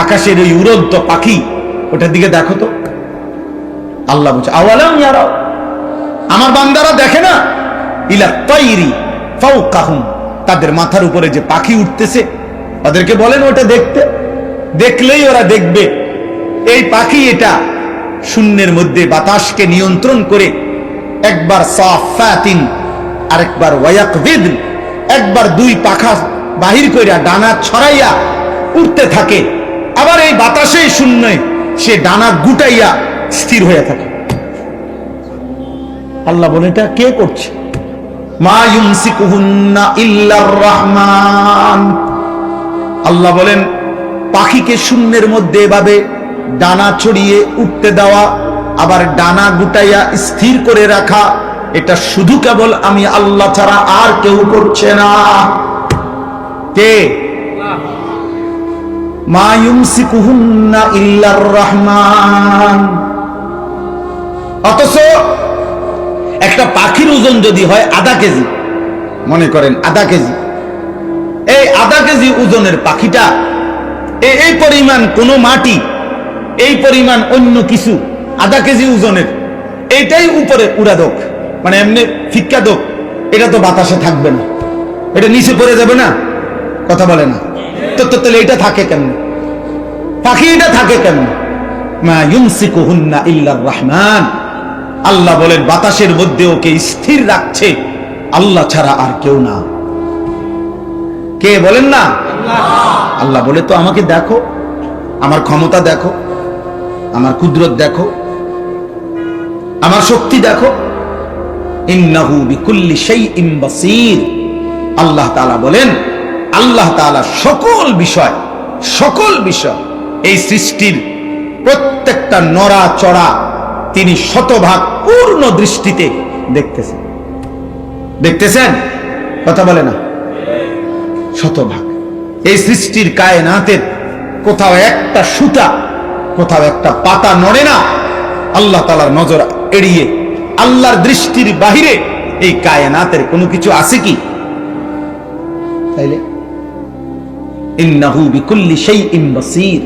আকাশের ওই উড়ন্ত পাখি, ওটার দিকে দেখো তো। আল্লাহ বলছে আওয়ালাম ইয়ারাও, আমার বান্দারা দেখে না, ইলা তাইরি ফাওকাহুম, তাদের মাথার উপরে যে পাখি উঠতেছে, ওদেরকে বলেন ওটা দেখতে, দেখলেই ওরা দেখবে এই পাখি এটা শূন্যের মধ্যে বাতাসকে নিয়ন্ত্রণ করে একবার সাফাতিন আরেকবার ওয়ায়াকবিদ, একবার দুই পাখা বাহির কইরা ডানা ছড়াইয়া উঠতে থাকে, আবার এই বাতাসেই শূন্যে সে ডানা গুটাইয়া স্থির হয়ে থাকে। আল্লাহ বলে এটা কে করছে? মা ইউমসিকুহুন্না ইল্লার রহমান। আল্লাহ বলেন পাখিকে শূন্যের মধ্যে এভাবে ডানা ছড়িয়ে উঠতে দেওয়া, আবার ডানা গুটাইয়া স্থির করে রাখা, এটা শুধু কেবল আমি আল্লাহ ছাড়া আর কেউ করছে না। কে? মা ইউমসিকুহুন্না ইল্লার রহমান। অথচ একটা পাখির ওজন যদি হয় আধা কেজি, মনে করেন আধা কেজি, এই আধা কেজি ওজনের পাখিটা এই পরিমাণ কোন মাটি, এই পরিমাণ অন্য কিছু আধা কেজি ওজনের, এইটাই উপরে উড়া দোক, মানে এমনি ফিক্কা দোক, এটা তো বাতাসে থাকবে না, এটা নিচে পড়ে যাবে না, কথা বলে না তো। তাহলে এটা থাকে কেন? পাখি এটা থাকে কেন? মা ইউমসিকুহুন্না ইল্লার রহমান। আল্লাহ বলেন বাতাসের মধ্যে ওকে স্থির রাখছে আল্লাহ ছাড়া আর কেউ না। কে বলেন না? আল্লাহ বলে তো আমাকে দেখো, আমার ক্ষমতা দেখো, আমার কুদরত দেখো, আমার শক্তি দেখো। ইন্নাহু বিকুল্লি শাইইন বাসীর। আল্লাহ তাআলা বলেন আল্লাহ তাআলা সকল বিষয় এই সৃষ্টির প্রত্যেকটা নড়াচড়া তিনি শতভাগ পূর্ণ দৃষ্টিতে দেখতেছেন, কথা বলে না? শতভাগ। এই সৃষ্টির কায়নাতের কোথাও একটা সুতা, কোথাও একটা পাতা নড়ে না আল্লাহ তাআলার নজর এড়িয়ে। আল্লাহর দৃষ্টির বাহিরে এই কায়নাতের কোনো কিছু আছে কি? তাইলে ইন্নাহু বিকুল্লি শাইইন বাসীর।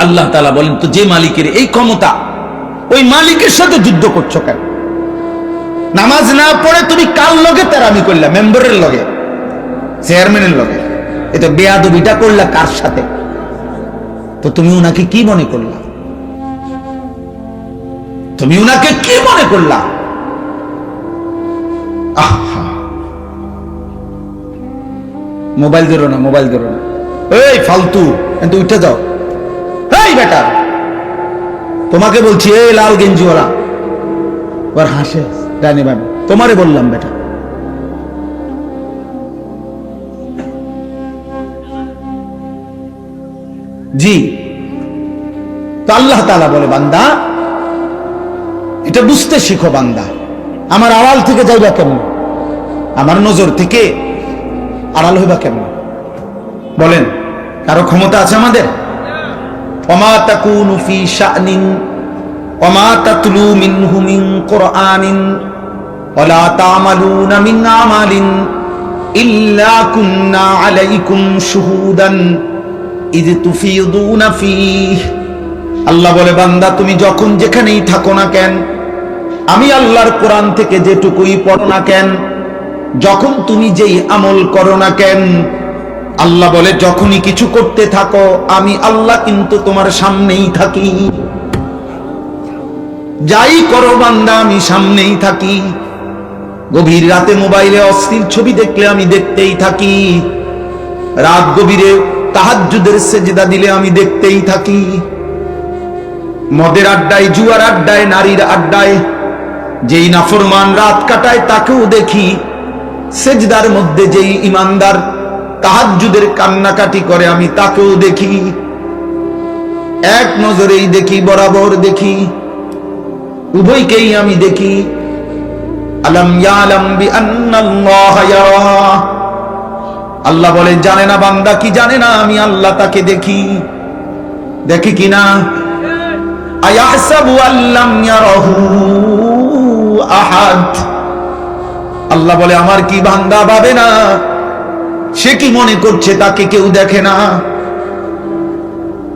আল্লাহ তাআলা বলেন তো যে মালিকের এই ক্ষমতা, ওই মালিকের সাথে যুদ্ধ করছো কেন? নামাজ না পড়ে তুমি কার লগে তেরামি করলা? মেম্বারের লগে, চেয়ারম্যানের লগে। এটা বেয়াদবিটা করলা কার সাথে? তো তুমি উনাকে কি মনে করলা? তুমি উনাকে কি মনে করলা? আহা, মোবাইল ধরো না, মোবাইল ধরো না, এই ফালতু, কিন্তু উঠে যাও। এই বেটা, তোমাকে বলছি, এই লাল গেঞ্জিওয়ালা, ওর হাসে জানি ভাই, তোমারে বললাম বেটা। জি, তো আল্লাহ তাআলা বলে বান্দা এটা বুঝতে শিখো। বান্দা আমার আড়াল থেকে যাইবা কেমন? আমার নজর থেকে আড়াল হইবা কেমন? বলেন, কারো ক্ষমতা আছে আমাদের? ওমা তাকুনু ফি শানিন ওমা তাতলু মিনহু মিন কুরআনিন ওয়ালা তা'মালুনা মিন আমালিন ইল্লা কুননা আলাইকুম শুহুদান ইয তুফিদুনা ফীহ। আল্লাহ বলে বান্দা তুমি যখন যেখানেই থাকো না কেন, আমি আল্লাহর কোরআন থেকে যেটুকুই পড়ো না কেন, যখন তুমি যেই আমল করো না কেন, আল্লাহ বলে যখনই কিছু করতে থাকো আমি আল্লাহ কিন্তু তোমার সামনেই থাকি। যাই করো বান্দা আমি সামনেই থাকি। গভীর রাতে মোবাইলে অশ্লীল ছবি দেখলে আমি দেখতেই থাকি। রাত গভীরে তাহাজ্জুদের সেজদা দিলে আমি দেখতেই থাকি। মদের আড্ডায়, জুয়ার আড্ডায়, নারীর আড্ডায় যেই নাফরমান রাত কাটায় তাকেও দেখি। সেজদার মধ্যে যেই ইমানদার তাহাজ্জুদের কান্নাকাটি করে আমি তাকেও দেখি। এক নজরেই দেখি, বরাবর দেখি, উভয়কেই আমি দেখি। আলাম ইয়ালাম বিআন্নাল্লাহা ইয়ারা। আল্লাহ বলে জানে না বান্দা কি জানে না আমি আল্লাহ তাকে দেখি। দেখি কিনা? আয়াহসাবু আল্লাম ইয়ারাহু আহাদ। আল্লাহ বলে আমার কি বান্দা ভাবে না? সে কি মনে করছে তাকে কেউ দেখে না?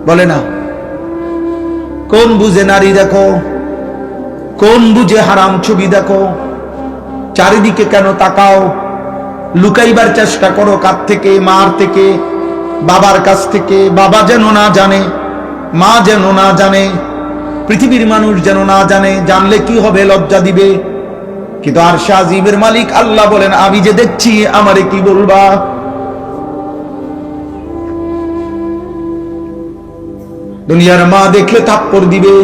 বলে না? কোন বুঝে নারী দেখো, কোন বুঝে হারাম ছবি দেখো, চারিদিকে কেন তাকাও, লুকাইবার চেষ্টা করো কার থেকে? মার থেকে, বাবার কাছ থেকে। বাবা যেন না জানে, মা যেন না জানে, পৃথিবীর মানুষ যেন না জানে। জানলে কি হবে? লজ্জা দিবে। কিন্তু আরশে আজিমের মালিক আল্লাহ বলেন, আমি যে দেখছি, আমারে কি বলবা? দুনিয়ার মা দেখলে থাপ্পড় দিবে,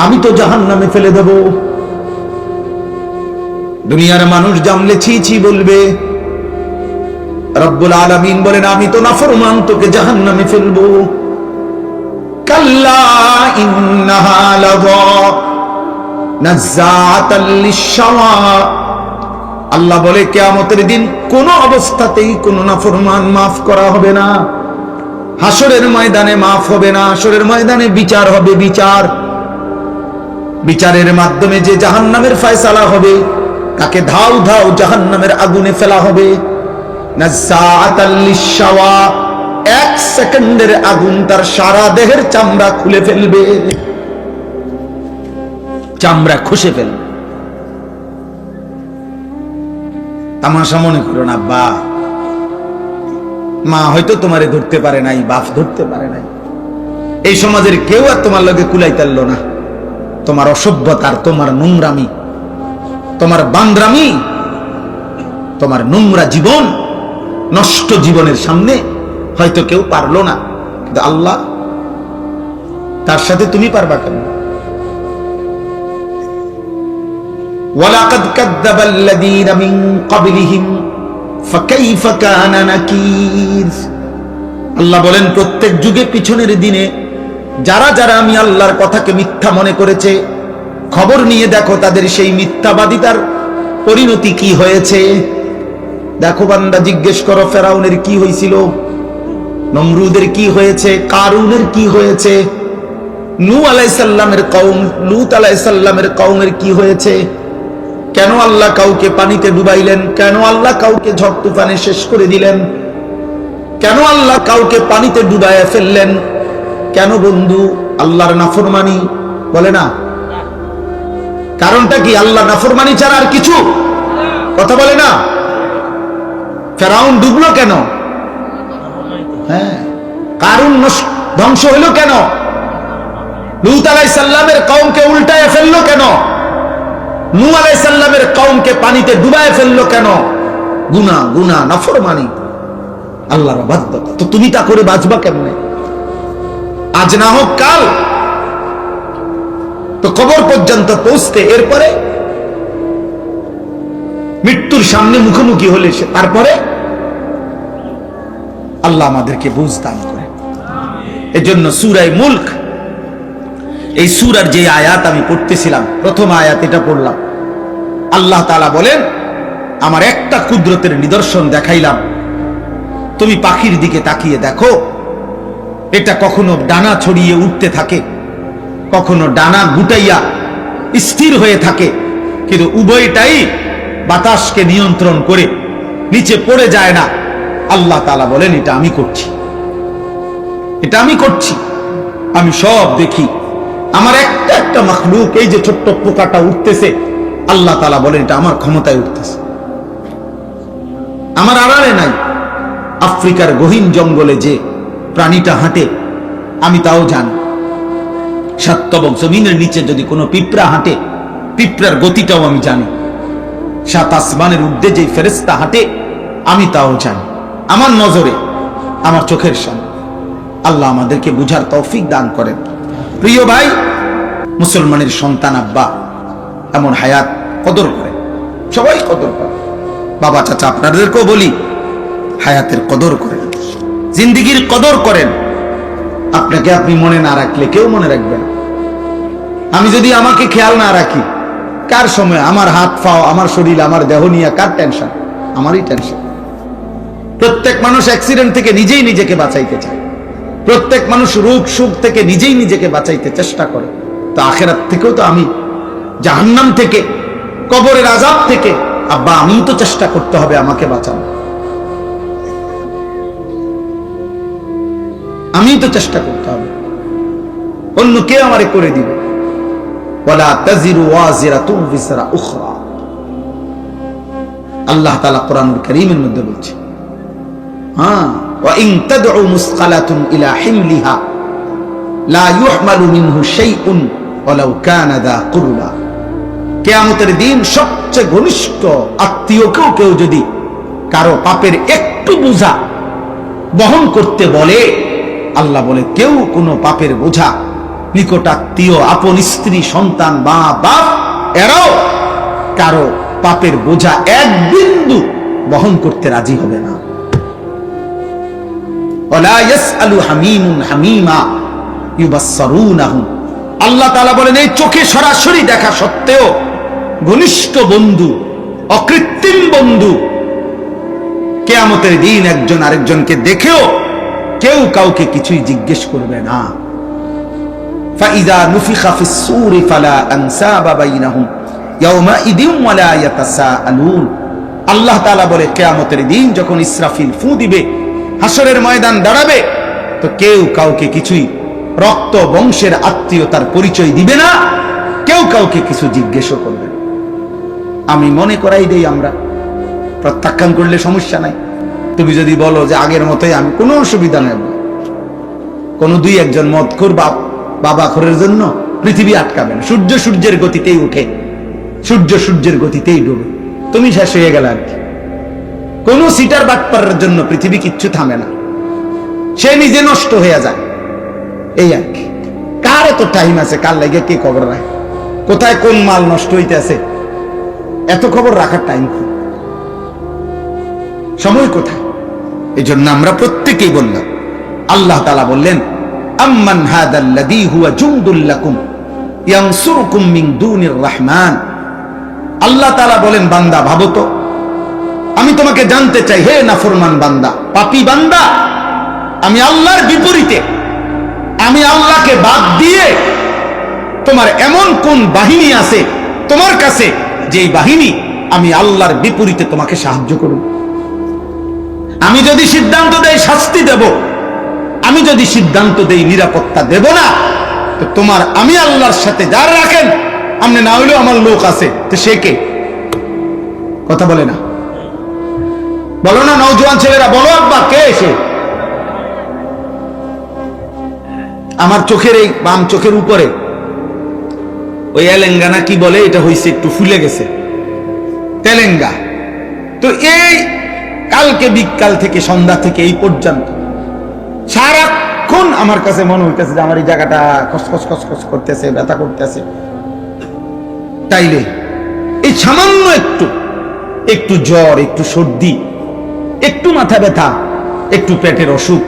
আমি তো জাহান্নামে ফেলে দেব। দুনিয়ার মানুষ জানলে ছি ছি বলবে। রব্বুল আলামিন বলেন, আমি তো নাফরমান, তোকে জাহান্নামে ফেলবো। কাল্লা ইন্নাহা লাযা নাযাআতাল লিশ-শাওয়া। আল্লাহ বলে, কিয়ামতের দিন কোন অবস্থাতেই কোন নাফরমান মাফ করা হবে না। হাসরের ময়দানে মাফ হবে না। হাসরের ময়দানে বিচার হবে। বিচারের মাধ্যমে যে জাহান্নামের ফয়সালা হবে, তাকে ধাও ধাও জাহান্নামের আগুনে ফেলা হবে। নাযাআতাল লিশ-শাওয়া, এক সেকেন্ডের আগুন তার সারা দেহের চামড়া খুলে ফেলবে, চামড়া খসে ফেলবে। তামাশা মনে করো না আব্বা। মা হয়তো তোমারে ধরতে পারে নাই, বাপ ধরতে পারে নাই, এই সমাজের কেউ আর তোমার লগে কুলাইতে পারলো না। তোমার অসভ্যতার, তোমার নোংরামি, তোমার বান্দ্রামি, তোমার নোংরা জীবন, নষ্ট জীবনের সামনে হয়তো কেউ পারলো না, কিন্তু আল্লাহ, তার সাথে তুমি পারবা কেন? ওয়ালাকাদ কাযযাবাল্লাযীনা মিন ক্বাবলিহিম ফাকাইফা কানা নাকির। আল্লাহ বলেন, প্রত্যেক যুগে পিছনের দিনে যারা যারা আমি আল্লাহর কথাকে মিথ্যা মনে করেছে, খবর নিয়ে দেখো তাদের সেই মিথ্যাবাদিতার পরিণতি কি হয়েছে। দেখো বান্দা, জিজ্ঞেস করো ফেরাউনের কি হয়েছিল, নমরুদের কি হয়েছে, কারুনের কি হয়েছে, নূহ আলাইহিস সালামের কওম, লূত আলাইহিস সালামের কওমের কি হয়েছে। কেন আল্লাহ কাউকে পানিতে ডুবাইলেন? কেন আল্লাহ কাউকে ঝড় তুফানে শেষ করে দিলেন? কেন আল্লাহ কাউকে পানিতে ডুবাইয়া ফেললেন? কেন বন্ধু? আল্লাহর নাফরমানি, বলে না? কারণটা কি? আল্লাহ নাফরমানি ছাড়া আর কিছু? কথা বলে না? ফেরাউন ডুবলো কেন? হ্যাঁ। কারুন ধ্বংস হইল কেন? লূত আলাইহিস সালামের কওমকে উল্টায় ফেললো কেন? নূহ আলাইহিস সালামের কওমকে পানিতে ডুবায় ফেললো কেন? গুনাহ, নাফরমানি, আল্লাহর অবাধ্যতা। তো তুমি তা করে বাঁচবা কেমনে? আজ না হোক কাল, তো কবর পর্যন্ত পৌঁছতে, এরপরে মৃত্যুর সামনে মুখোমুখি হলে তারপরে আল্লাহ আমাদেরকে বুঝ দান করে। এজন্য সূরা মুলক, এই সূরার যে আয়াত আমি পড়তেছিলাম, প্রথম আয়াত এটা পড়লাম। আল্লাহ তাআলা বলেন, আমার একটা কুদরতের নিদর্শন দেখাইলাম, তুমি পাখির দিকে তাকিয়ে দেখো, এটা কখনো ডানা ছড়িয়ে উঠতে থাকে, কখনো ডানা গুটাইয়া স্থির হয়ে থাকে, কিন্তু উভয়টাই বাতাসকে নিয়ন্ত্রণ করে নিচে পড়ে যায় না। আল্লাহ তাআলা বলেন, এটা আমি করছি, এটা আমি করছি, আমি সব দেখি। আমার একটা একটা মাখলুক, এই যে ছোট্ট পোকাটা উঠতেছে, আল্লাহ তাআলা বলেন এটা আমার ক্ষমতায় উঠতেছে, আমার আড়ালে নাই। আফ্রিকার গহীন জঙ্গলে যে প্রাণীটা হাঁটে, আমি তাও জানি। সাতবক জমিনের নিচে যদি কোনো পিঁপড়া হাঁটে, পিঁপড়ার গতিটাও আমি জানি। সাত আসমানের ঊর্ধ্বে যে ফেরেশতা হাঁটে, আমি তাও জানি। আমার নজরে, আমার চোখের সামনে। আল্লাহ আমাদেরকে বুঝার তৌফিক দান করেন। প্রিয় ভাই, মুসলমানের সন্তান আব্বা এমন হায়াত কদর করে, সবাই কদর করে। বাবা চাচা আপনাদেরকেও বলি, হায়াতের কদর করেন, জিন্দিগির কদর করেন। আপনাকে আপনি মনে না রাখলে কেউ মনে রাখবে না। আমি যদি আমাকে খেয়াল না রাখি, কার সময় আমার হাত পাও, আমার শরীর, আমার দেহ নিয়ে কার টেনশন? আমারই টেনশন। প্রত্যেক মানুষ অ্যাক্সিডেন্ট থেকে নিজেই নিজেকে বাঁচাইতে চায়, প্রত্যেক মানুষ রোগ সুখ থেকে নিজেই নিজেকে বাঁচাইতে চেষ্টা করে। তো আখেরাত থেকেও তো আমি, জাহান্নাম থেকে, কবরের আযাব থেকে, আব্বা আমিই তো চেষ্টা করতে হবে আমাকে বাঁচানো। আমি তো চেষ্টা করতে হবে। অন্য কে আমারে করে দিবে। ওয়ালা তাজিরু ওয়াজিরাতুন বিজরা উখরা, আল্লাহ তাআলা কোরআনুল কারীমের মধ্যে বলছে, ওয়া ইন তাদউ মুসকালাতুন ইলা হিমলিহা লা ইউহমালু মিনহু শাইউন ওয়ালাউ কানা দা কুরবা। কিয়ামতের দিন সবচেয়ে ঘনিষ্ঠ আত্মীয়কেও কেউ যদি কারো পাপের একটু বোঝা বহন করতে বলে, আল্লাহ বলে কেউ কোনো পাপের বোঝা নিকটাত্মীয়, আপন স্ত্রী, সন্তান, মা বাপ, এরাও কারো পাপের বোঝা এক বিন্দু বহন করতে রাজি হবে না। ওয়ালা ইয়াসআলু হামীমুন হামীমা ইউবাসসারুনাহুম, আল্লাহ তাআলা বলেন এই চোখে সরাসরি দেখা সত্ত্বেও ঘনিষ্ঠ বন্ধু, অকৃত্রিম বন্ধু, কিয়ামতের দিন একজন আরেকজনকে দেখেও কেউ কাউকে কিছুই জিজ্ঞেস করবে না। فَإِذَا نُفِخَ فِي الصُّورِ فَلَا أَنْسَابَ بَيْنَهُمْ يَوْمَئِذٍ وَلَا يَتَسَاءَلُونَ, আল্লাহ তাআলা বলে কিয়ামতের দিন যখন ইসরাফিল ফু দিবে, হাসরের ময়দান দাঁড়াবে, তো কেউ কাউকে কিছুই রক্ত বংশের আত্মীয়তার পরিচয় দিবে না, কেউ কাউকে কিছু জিজ্ঞেসও করবে না। আমি মনে করাই দেই, আমরা প্রত্যাখ্যান করলে সমস্যা নাই। তুমি যদি বলো যে আগের মতোই, আমি কোনো অসুবিধা নেই। কোন দুই একজন মদখোর বাবা খোরের জন্য পৃথিবী আটকাবে না। সূর্য সূর্যের গতিতেই উঠে, সূর্য সূর্যের গতিতেই ডুবে, তুমি শেষ হয়ে গেল আর কি। কোন সিটার বাটপারের জন্য পৃথিবী কিচ্ছু থামে না, সে নিজে নষ্ট হয়ে যায়, এই আর কি। কার এত টাইম আছে কার লাগে কে খবর রাখে, কোথায় কোন মাল নষ্ট হইতেছে, এত খবর রাখার টাইম সময় কোথায়? এই জন্য আমরা প্রত্যেকেই বললাম, আল্লাহ তাআলা বললেন আম্মান হাদাল্লাযী হুয়া জুনদুল লাকুম ইয়ানসুরুকুম মিন দুনির রহমান। আল্লাহ তাআলা বলেন, বান্দা ভাবো তো, আমি তোমাকে জানতে চাই, হে নাফরমান বান্দা, পাপী বান্দা, আমি আল্লাহর বিপরীতে, আমি আল্লাহকে বাদ দিয়ে তোমার এমন কোন বাহিনী আছে তোমার কাছে, যেই বাহিনী আমি আল্লাহর বিপরীতে তোমাকে সাহায্য করব। আমি যদি সিদ্ধান্ত দেই শাস্তি দেব, আমি যদি সিদ্ধান্ত দেই নিরাপত্তা দেব না, তো তোমার আমি আল্লাহর সাথে যার রাখেন, আপনি না হইলেও আমার লোক আছে, তো সে কে? কথা বলে না, বলো না নওজোয়ান ছেলেরা, বলো আব্বা কে এসে? আমার চোখের এই বাম চোখের উপরে ওই এলেঙ্গানা কি বলে, এটা হইছে একটু ফুলে গেছে, তেলেঙ্গা। তো এই কালকে বিকাল থেকে সন্ধ্যা থেকে এই পর্যন্ত সারাক্ষণ আমার কাছে মনে হইতেছে যে আমার এই জায়গাটা খসখস খসখস করতেছে, ব্যথা করতেছে। তাইলে এই সামান্য একটু জ্বর, একটু সর্দি, একটু মাথা ব্যথা, একটু পেটের অসুখ,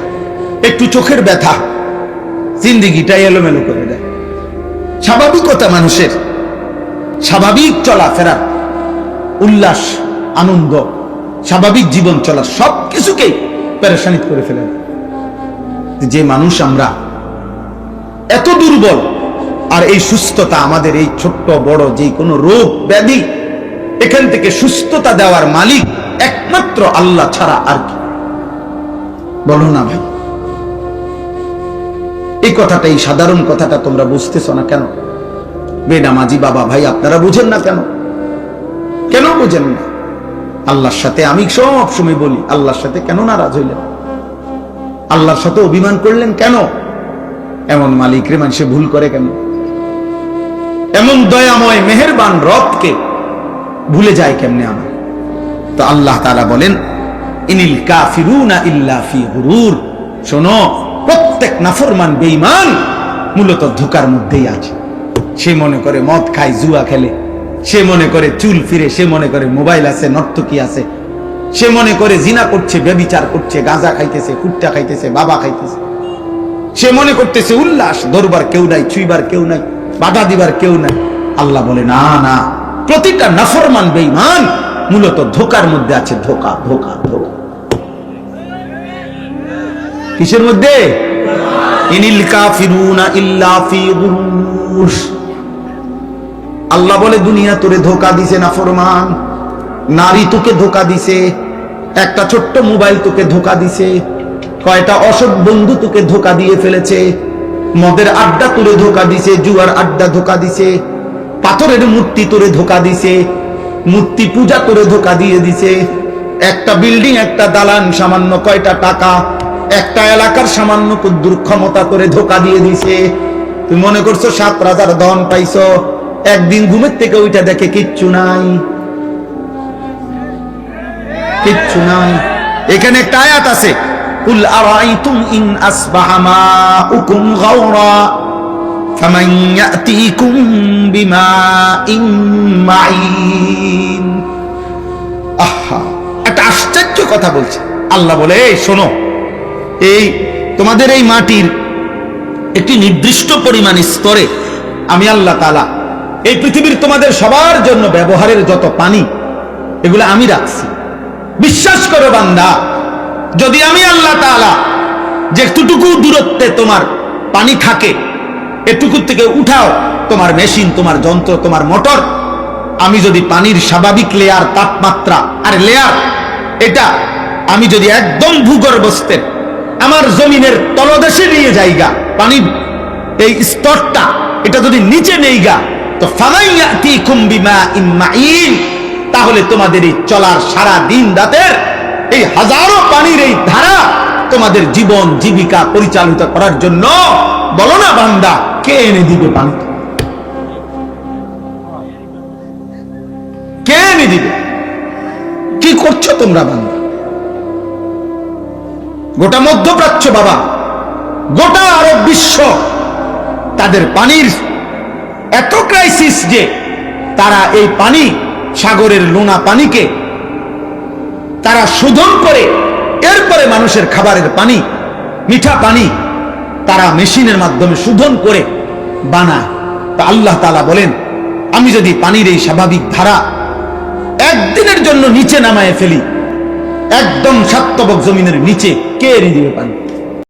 একটু চোখের ব্যথা জিন্দেগিটা এলোমেলো করে দেয়। স্বাভাবিকতা মানুষের, স্বাভাবিক চলাফেরা, উল্লাস, আনন্দ, স্বাভাবিক জীবন চলার সবকিছুকেই পেরেশানিত করে ফেলে। যে মানুষ আমরা এত দুর্বল, আর এই সুস্থতা আমাদের, এই ছোট্ট বড় যে কোনো রোগ ব্যাধি, এখান থেকে সুস্থতা দেওয়ার মালিক একমাত্র আল্লাহ ছাড়া আর কি? বলো না ভাই, এই কথাটা, এই সাধারণ কথাটা তোমরা বুঝতেছ না কেন? বেনামাজি বাবা ভাই আপনারা বুঝেন না কেন? কেন বুঝেন না? আল্লাহর সাথে আমি সব সময় বলি, আল্লাহর সাথে কেন নারাজ হইলেন? আল্লাহর সাথে অভিমান করলেন কেন? এমন মালিক রে মানুষে ভুল করে কেন? এমন দয়াময় মেহেরবান রবকে ভুলে যায় কেমনে আমার? তো আল্লাহ তাআলা বলেন, ইনিল কাফিরুনা ইল্লা ফি গুরুর। শোনো, প্রত্যেক নাফরমান বেঈমান মূলত ধোঁকার মধ্যেই আছে। সে মনে করে মদ খায়, জুয়া খেলে, সে মনে করে চুল ফিরে, সে মনে করে মোবাইল আছে, নর্তকী আছে, সে মনে করে জিনা করছে, ব্যভিচার করছে, গাঁজা খাইতেছে, কুট্টা খাইতেছে, বাবা খাইতেছে, সে মনে করতেছে উল্লাস, ধরবার কেউ নাই, ছুঁইবার কেউ নাই, বাধা দিবার কেউ নাই। আল্লাহ বলে না না, প্রতিটা নাফরমান বেঈমান মূলত ধোঁকার মধ্যে আছে। ধোঁকা ধোঁকা ধোঁকা কিসের মধ্যে? ইনিল কাফিরুনা ইল্লা ফি গুরুর। আল্লাহ বলে দুনিয়া তোরে ধোঁকা দিছে নাফরমান, নারী তোকে ধোঁকা দিছে, একটা ছোট্ট মোবাইল তোকে ধোঁকা দিছে, কয়টা অসৎ বন্ধু তোকে ধোঁকা দিয়ে ফেলেছে, মদের আড্ডা তোরে ধোকা দিছে, জুয়ার আড্ডা ধোকা দিছে, পাথরের মূর্তি তোরে ধোকা দিছে, মূর্তি পূজা তোরে ধোকা দিয়ে দিছে। একটা বিল্ডিং, একটা দালান সামান্য কয়টা টাকা, একটা এলাকার সামান্য কুদ্দুর ক্ষমতা তোরে ধোকা দিয়ে দিছে। তুমি মনে করছো 7 রাজার ধন পাইছো, একদিন ঘুমের থেকে ওইটা দেখে কিচ্ছু নাই, কিচ্ছু নাই। এখানে একটা আয়াত আছে, কুল আরাইতুম ইন আসবাহা মাউকুম গাওরা ফামান ইয়াতিকুম বিমাইন মাইন। আহা, একটা আশ্চর্য কথা বলছে আল্লাহ। বলে এই শোনো, এই তোমাদের এই মাটির একটি নির্দিষ্ট পরিমাণ স্তরে আমি আল্লাহ তাআলা এই পৃথিবীর তোমাদের সবার জন্য ব্যবহারের যত পানি, এগুলো আমি রাখছি। বিশ্বাস করো বান্দা, যদি আমি আল্লাহ তাআলা যেটুকু দূরত্বে তোমার পানি থাকে এটুকু থেকে উঠাও তোমার মেশিন, তোমার যন্ত্র, তোমার মোটর, আমি যদি পানির স্বাভাবিক লেয়ার, তাপমাত্রা আর লেয়ার, এটা আমি যদি একদম ভূগর্ভস্থের আমার জমিনের তলদেশে নিয়ে যাইগা, পানির এই স্তরটা এটা যদি নিচে নেইগা, তো ফামাইয়াতিকুম বিমাইন মাইন, তাহলে তোমাদের এই চলার সারা দিন রাতের এই হাজারো পানির এই ধারা তোমাদের জীবন জীবিকা পরিচালিত করার জন্য, বলো না বান্দা, কে এনে দিবে পানি? কে এনে দিবে? কি করছো তোমরা বান্দা? গোটা মধ্যপ্রাচ্য বাবা, গোটা আরব বিশ্ব, তাদের পানির এত ক্রাইসিস যে তারা এই পানি, সাগরের লোনা পানিকে তারা শোধন করে এরপরে মানুষের খাবারের পানি, মিঠা পানি তারা মেশিনের মাধ্যমে শোধন করে বানায়। তা আল্লাহ তাআলা বলেন, আমি যদি পানির এই স্বাভাবিক ধারা একদিনের জন্য নিচে নামায় ফেলি, একদম সাতবক জমিনের নিচে, কে এনে দিবে পানি?